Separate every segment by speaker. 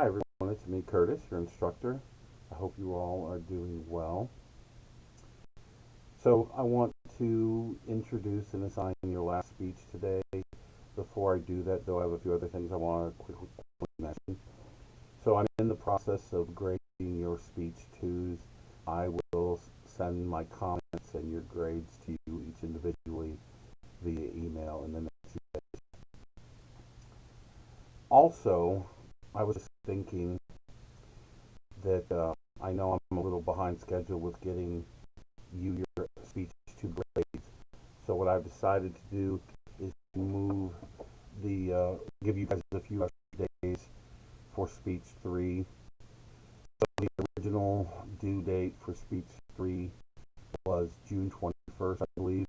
Speaker 1: Hi everyone, it's me, Curtis, your instructor. I hope you all are doing well. So I want to introduce and assign your last speech today. Before I do that, though, I have a few other things I want to quickly mention. So I'm in the process of grading your speech twos. I will send my comments and your grades to you each individually via email in the next few days. Also, I was thinking that I know I'm a little behind schedule with getting you your speech to grades. So what I've decided to do is move give you guys a few extra days for speech three. So the original due date for speech three was June 21st, I believe.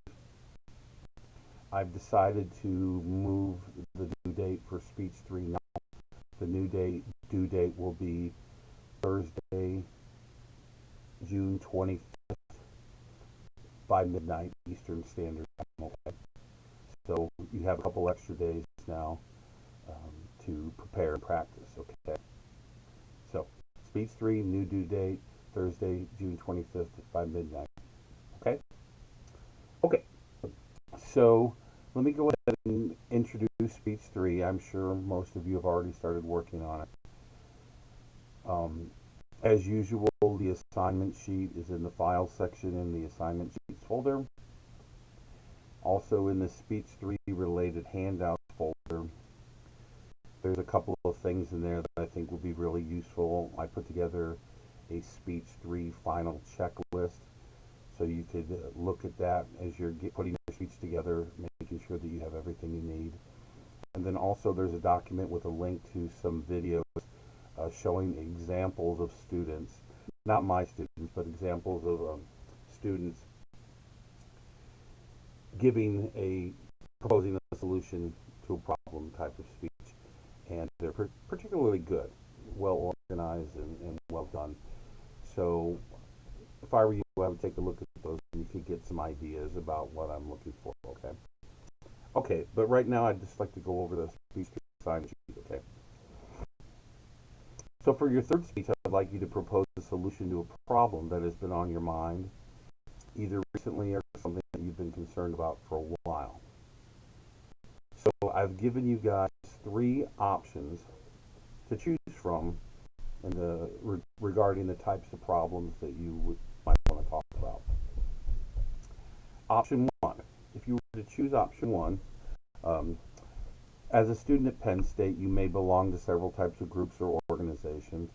Speaker 1: I've decided to move the due date for speech three now. The due date will be Thursday, June 25th by midnight Eastern Standard Time. Okay? So you have a couple extra days now to prepare and practice. Okay. So speech three, new due date, Thursday, June 25th by midnight. Okay. Okay. So let me go ahead and introduce speech three. I'm sure most of you have already started working on it. As usual, the assignment sheet is in the file section in the assignment sheets folder. Also in the speech three related handouts folder, there's a couple of things in there that I think will be really useful. I put together a speech three final checklist, so you could look at that as you're putting your speech together, making sure that you have everything you need. And then also there's a document with a link to some videos showing examples of students, not my students, but examples of students proposing a solution to a problem type of speech. And they're particularly good, well organized and well done. So if I were you, I would take a look at those and you could get some ideas about what I'm looking for, okay? Okay, but right now I'd just like to go over the speech assignment sheet, okay? So for your third speech, I'd like you to propose a solution to a problem that has been on your mind, either recently or something that you've been concerned about for a while. So I've given you guys three options to choose from regarding the types of problems that you might want to talk about. Option one, if you were to choose option one, as a student at Penn State, you may belong to several types of groups or organizations.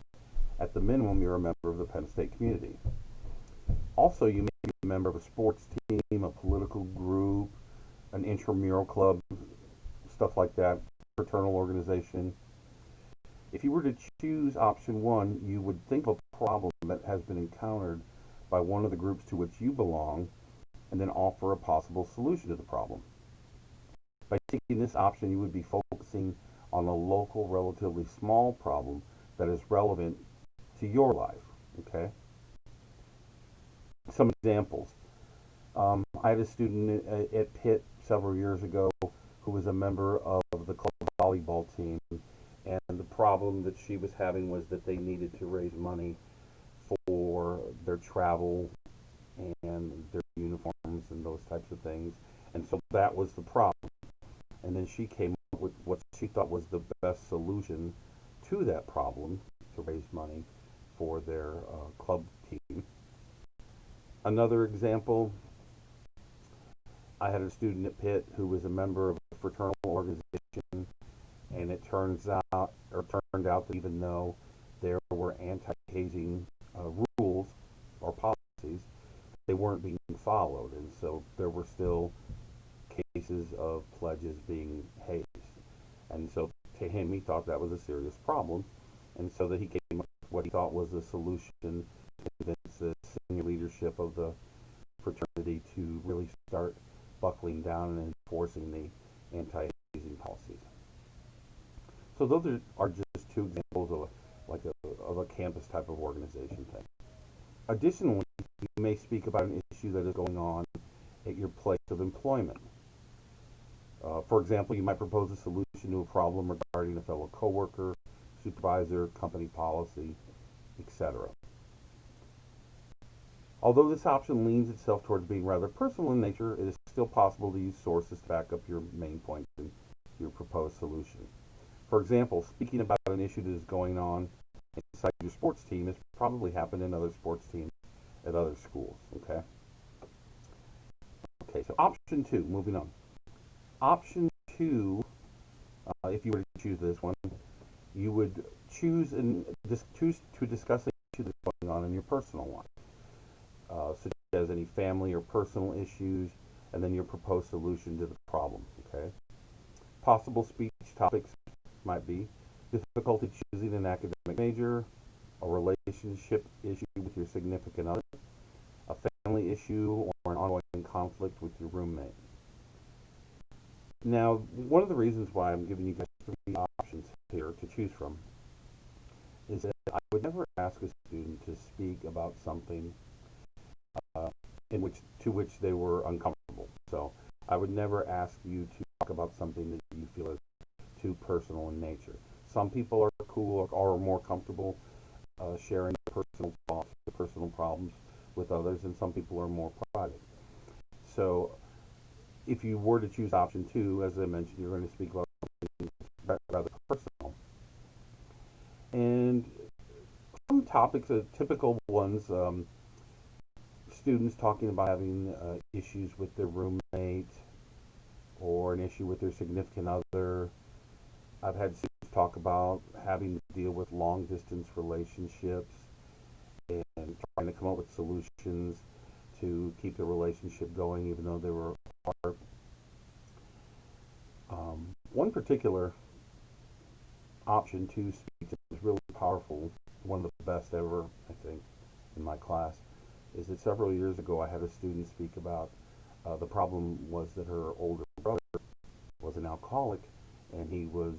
Speaker 1: At the minimum, you're a member of the Penn State community. Also, you may be a member of a sports team, a political group, an intramural club, stuff like that, fraternal organization. If you were to choose option one, you would think of a problem that has been encountered by one of the groups to which you belong, and then offer a possible solution to the problem. By taking this option, you would be focusing on a local, relatively small problem that is relevant to your life, okay? Some examples. I had a student at Pitt several years ago who was a member of the club volleyball team, and the problem that she was having was that they needed to raise money for their travel and their uniforms and those types of things, and so that was the problem. And then she came up with what she thought was the best solution to that problem to raise money for their club team. Another example, I had a student at Pitt who was a member of a fraternal organization, and it turned out that even though there were anti-hazing rules or policies, they weren't being followed, and so there were still cases of pledges being hazed. And so to him, he thought that was a serious problem, and so that he came up with what he thought was a solution to convince the senior leadership of the fraternity to really start buckling down and enforcing the anti-hazing policies. So those are just two examples of a campus type of organization thing. Additionally, you may speak about an issue that is going on at your place of employment. For example, you might propose a solution to a problem regarding a fellow coworker, supervisor, company policy, etc. Although this option leans itself towards being rather personal in nature, it is still possible to use sources to back up your main point in your proposed solution. For example, speaking about an issue that is going on inside your sports team has probably happened in other sports teams at other schools. Okay. Okay. So option two. Moving on. Option two. If you were to choose this one, you would choose to discuss the issue that's going on in your personal life, such as any family or personal issues, and then your proposed solution to the problem. Okay. Possible speech topics might be difficulty choosing an academic major, a relationship issue with your significant other, a family issue, or an ongoing conflict with your roommate. Now, one of the reasons why I'm giving you guys three options here to choose from is that I would never ask a student to speak about something to which they were uncomfortable. So I would never ask you to talk about something that you feel is too personal in nature. Some people are cool or are more comfortable sharing personal thoughts, personal problems with others, and some people are more private. So if you were to choose option two, as I mentioned, you're going to speak about something rather personal. And some topics, typical ones, students talking about having issues with their roommate or an issue with their significant other. I've had students talk about having to deal with long distance relationships and trying to come up with solutions to keep the relationship going even though they were apart. One particular option to speak that was really powerful, one of the best ever, I think, in my class, is that several years ago I had a student speak about the problem was that her older brother was an alcoholic, and he was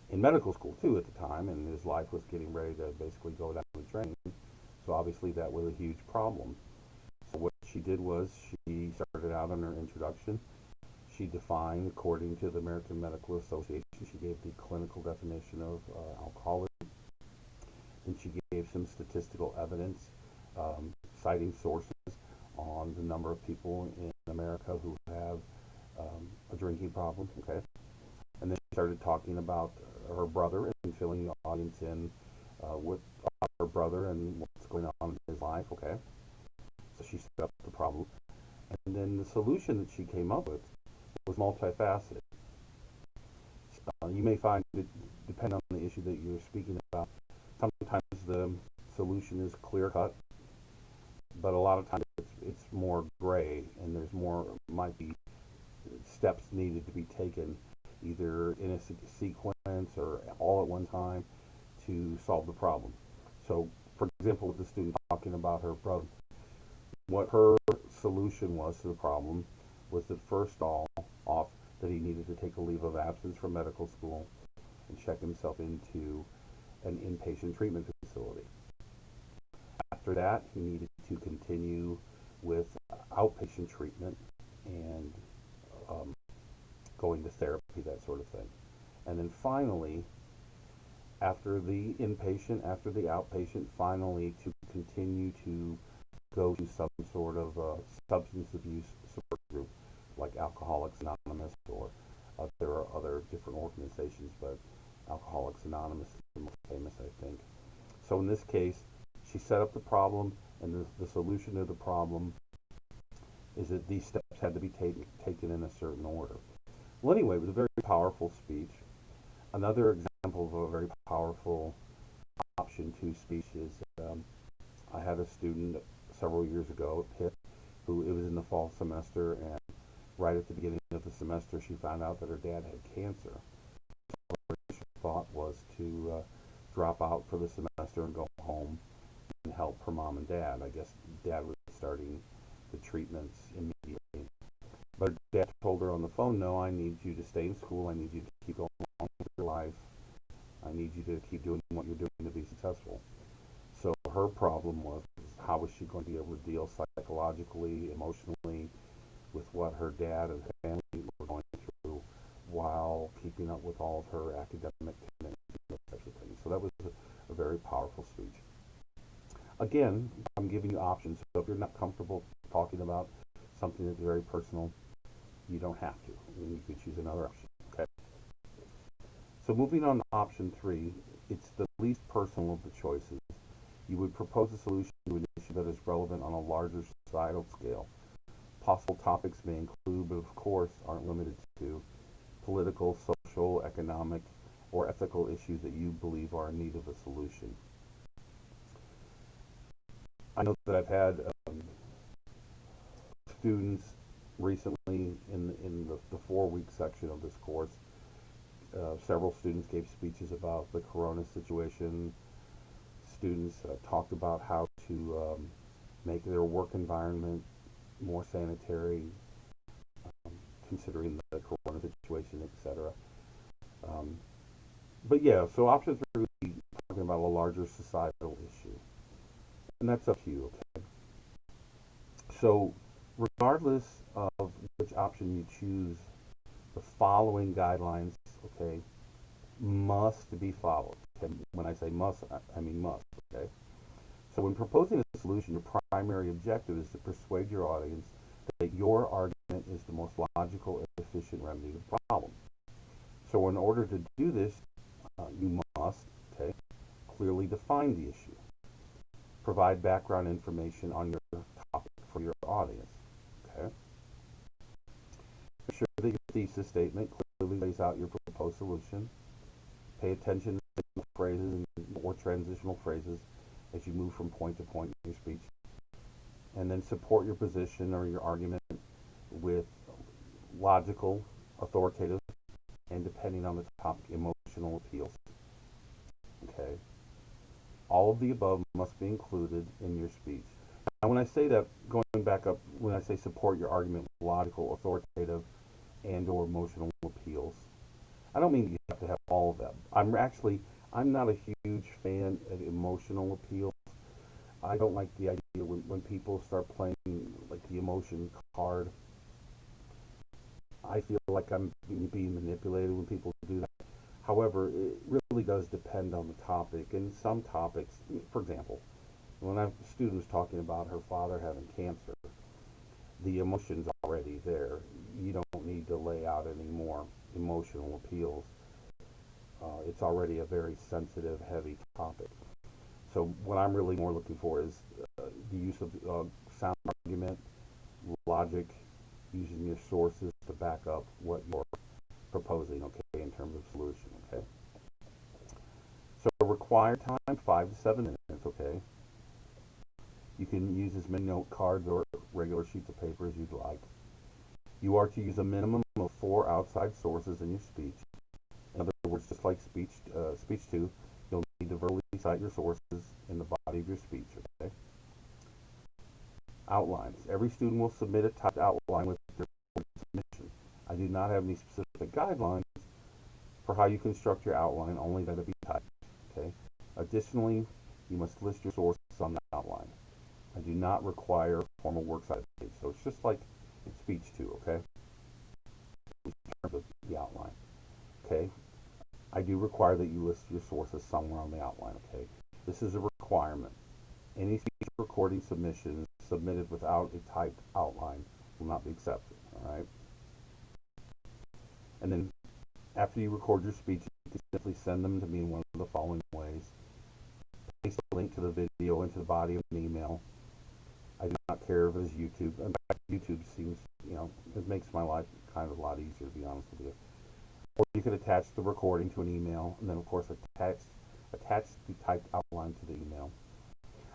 Speaker 1: in medical school too at the time, and his life was getting ready to basically go down the drain. So obviously that was a huge problem. So what she did was she started out in her introduction. She defined, according to the American Medical Association, she gave the clinical definition of alcoholism. And she gave some statistical evidence, citing sources on the number of people in America who have a drinking problem. Okay. And then she started talking about her brother and filling the audience in with her brother and what's going on in his life. Okay. So she set up the problem. And then the solution that she came up with was multifaceted. You may find that, depending on the issue that you're speaking about, sometimes the solution is clear cut, but a lot of times it's more gray, and there's more, might be steps needed to be taken either in a sequence or all at one time to solve the problem. So, for example, with the student talking about her brother, what her solution was to the problem was that first off that he needed to take a leave of absence from medical school and check himself into an inpatient treatment facility. After that, he needed to continue with outpatient treatment and going to therapy, that sort of thing. And then finally, after the inpatient, after the outpatient, finally to continue to go to some sort of substance abuse support group like Alcoholics Anonymous, or there are other different organizations, but Alcoholics Anonymous is the most famous, I think. So in this case, she set up the problem, and the solution to the problem is that these steps had to be taken in a certain order. Well, anyway, it was a very powerful speech. Another example of a very powerful option to speech is I had a student several years ago at Pitt who, it was in the fall semester, and right at the beginning of the semester she found out that her dad had cancer. So her initial thought was to drop out for the semester and go home and help her mom and dad. I guess dad was starting the treatments immediately. But her dad told her on the phone, no, I need you to stay in school. I need you to keep going on with your life. I need you to keep doing what you're doing to be successful. So her problem was, how was she going to be able to deal psychologically, emotionally with what her dad and family were going through while keeping up with all of her academic commitments in the So that was a very powerful speech. Again, I'm giving you options. So if you're not comfortable talking about something that's very personal, you don't have to. You could choose another option. Okay. So moving on to option three, it's the least personal of the choices. You would propose a solution to an issue that is relevant on a larger societal scale. Possible topics may include, but of course aren't limited to, political, social, economic, or ethical issues that you believe are in need of a solution. I know that I've had students recently in the 4-week section of this course. Several students gave speeches about the corona situation. Students talked about how to make their work environment more sanitary, considering the corona situation, etc. Um, but yeah, so option three would be talking about a larger societal issue, and that's up to you. Okay. So regardless of which option you choose, the following guidelines, okay, must be followed. Okay? When I say must, I mean must. Okay. So when proposing a solution, your primary objective is to persuade your audience that your argument is the most logical and efficient remedy to the problem. So in order to do this, you must, okay, clearly define the issue, provide background information on your topic for your audience. Okay. Make sure that your thesis statement clearly lays out your proposed solution. Pay attention to phrases or transitional phrases as you move from point to point in your speech. And then support your position or your argument with logical, authoritative, and depending on the topic, emotional appeals. Okay. All of the above must be included in your speech. Now, when I say that, going back up, when I say support your argument with logical, authoritative, and/or emotional appeals, I don't mean you have to have all of them. I'm not a huge fan of emotional appeals. I don't like the idea when people start playing like the emotion card. I feel like I'm being manipulated when people do that. However, it really does depend on the topic. And some topics, for example, when a student was talking about her father having cancer, the emotion's already there. You don't need to lay out any more emotional appeals. It's already a very sensitive, heavy topic. So what I'm really more looking for is the use of sound argument, logic, using your sources to back up what you're proposing, okay, in terms of solution, okay? So required time, 5 to 7 minutes, okay? You can use as many note cards or regular sheets of paper as you'd like. You are to use a minimum of 4 outside sources in your speech. In other words, just like speech 2, you'll need to verbally cite your sources in the body of your speech, okay? Outlines. Every student will submit a typed outline with their submission. I do not have any specific guidelines for how you construct your outline, only that it be typed, okay? Additionally, you must list your sources on the outline. I do not require formal works cited page, so it's just like in speech 2, okay? In terms of the outline, okay? I do require that you list your sources somewhere on the outline, okay? This is a requirement. Any speech recording submissions submitted without a typed outline will not be accepted, all right? And then after you record your speech, you can simply send them to me in one of the following ways. Paste a link to the video into the body of an email. I do not care if it is YouTube. In fact, YouTube seems, it makes my life kind of a lot easier, to be honest with you. Or you could attach the recording to an email, and then of course attach the typed outline to the email.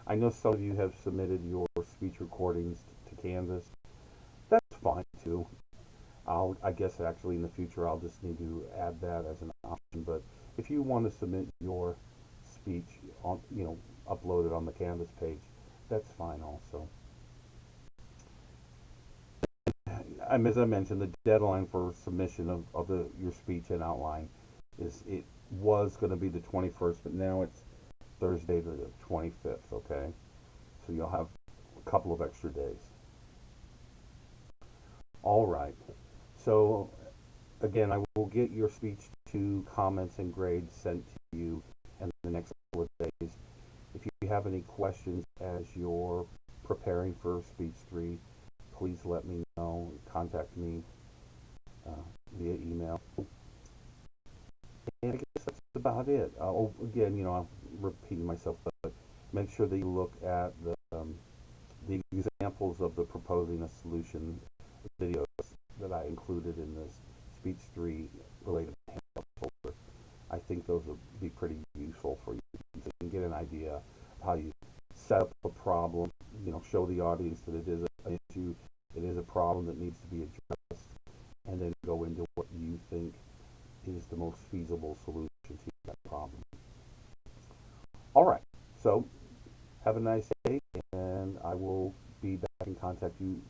Speaker 1: I know some of you have submitted your speech recordings to Canvas. That's fine too. I guess actually in the future I'll just need to add that as an option. But if you want to submit your speech on, uploaded on the Canvas page, that's fine also. As I mentioned, the deadline for submission of your speech and outline it was going to be the 21st, but now it's Thursday the 25th, okay? So you'll have a couple of extra days. All right. So again, I will get your speech 2 comments and grades sent to you, and then you have any questions as you're preparing for speech 3, please let me know. Contact me uh, via email. And I guess that's about it. Again, I'm repeating myself, but make sure that you look at the examples of the proposing a solution videos that I included in this speech 3 related handout folder. I think those would be pretty useful for you to get an idea of how you set up a problem, show the audience that it is an issue, it is a problem that needs to be addressed, and then go into what you think is the most feasible solution to that problem. All right, so have a nice day, and I will be back in contact you